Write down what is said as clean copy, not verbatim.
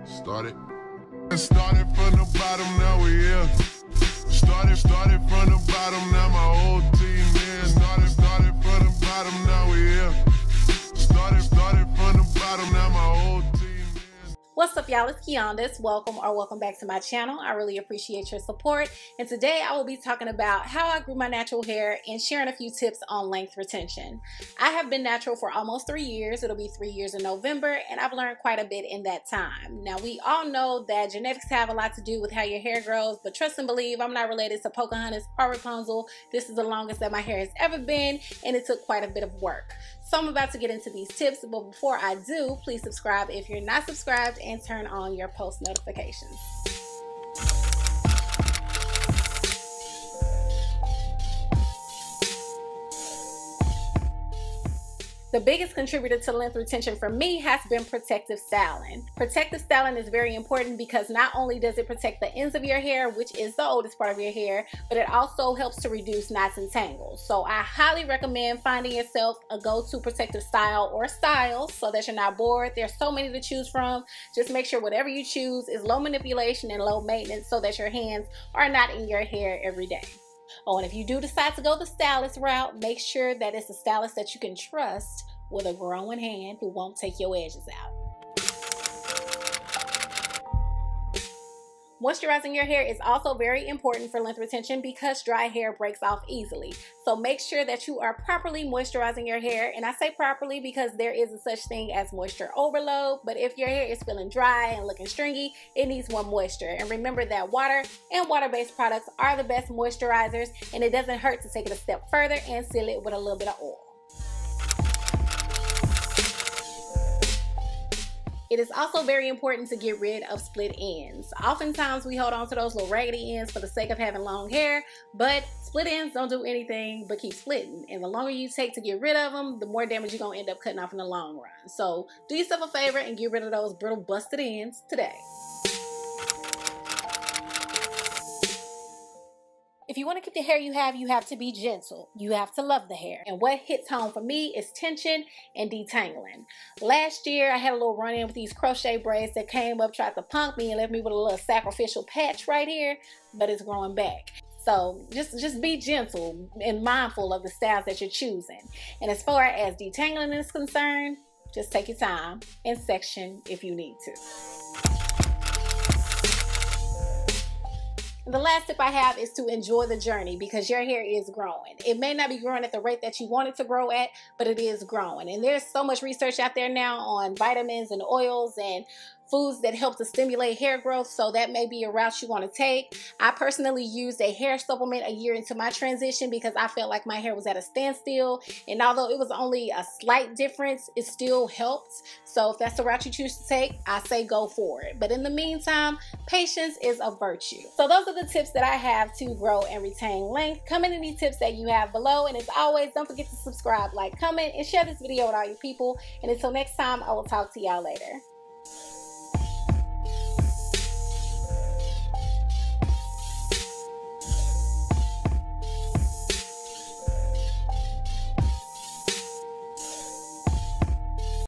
Started from the bottom, now we here. Started from the bottom, now my whole team here. Started from the bottom, now we here. Started from the bottom, now my whole team here. What's up, y'all? It's Quijuandas. Welcome back to my channel. I really appreciate your support. And today I will be talking about how I grew my natural hair and sharing a few tips on length retention. I have been natural for almost 3 years. It'll be 3 years in November, and I've learned quite a bit in that time. Now, we all know that genetics have a lot to do with how your hair grows, but trust and believe, I'm not related to Pocahontas or Rapunzel. This is the longest that my hair has ever been, and it took quite a bit of work. So I'm about to get into these tips, but before I do, please subscribe if you're not subscribed and turn on your post notifications. The biggest contributor to length retention for me has been protective styling. Protective styling is very important because not only does it protect the ends of your hair, which is the oldest part of your hair, but it also helps to reduce knots and tangles. So I highly recommend finding yourself a go-to protective style or styles so that you're not bored. There's so many to choose from. Just make sure whatever you choose is low manipulation and low maintenance so that your hands are not in your hair every day. Oh, and if you do decide to go the stylist route, make sure that it's a stylist that you can trust with a growing hand who won't take your edges out. Moisturizing your hair is also very important for length retention because dry hair breaks off easily. So make sure that you are properly moisturizing your hair. And I say properly because there is a such thing as moisture overload. But if your hair is feeling dry and looking stringy, it needs more moisture. And remember that water and water-based products are the best moisturizers, and it doesn't hurt to take it a step further and seal it with a little bit of oil. It is also very important to get rid of split ends. Oftentimes we hold on to those little raggedy ends for the sake of having long hair, but split ends don't do anything but keep splitting. And the longer you take to get rid of them, the more damage you're gonna end up cutting off in the long run. So do yourself a favor and get rid of those brittle busted ends today. If you want to keep the hair you have to be gentle. You have to love the hair. And what hits home for me is tension and detangling. Last year, I had a little run-in with these crochet braids that came up, tried to punk me, and left me with a little sacrificial patch right here, but it's growing back. So just be gentle and mindful of the styles that you're choosing. And as far as detangling is concerned, just take your time and section if you need to. The last tip I have is to enjoy the journey because your hair is growing. It may not be growing at the rate that you want it to grow at, but it is growing. And there's so much research out there now on vitamins and oils and foods that help to stimulate hair growth, so that may be a route you want to take. I personally used a hair supplement a year into my transition because I felt like my hair was at a standstill, and although it was only a slight difference, it still helped. So if that's the route you choose to take, I say go for it. But in the meantime, patience is a virtue. So those are the tips that I have to grow and retain length. Comment any tips that you have below, and as always, don't forget to subscribe, like, comment, and share this video with all your people. And until next time, I will talk to y'all later.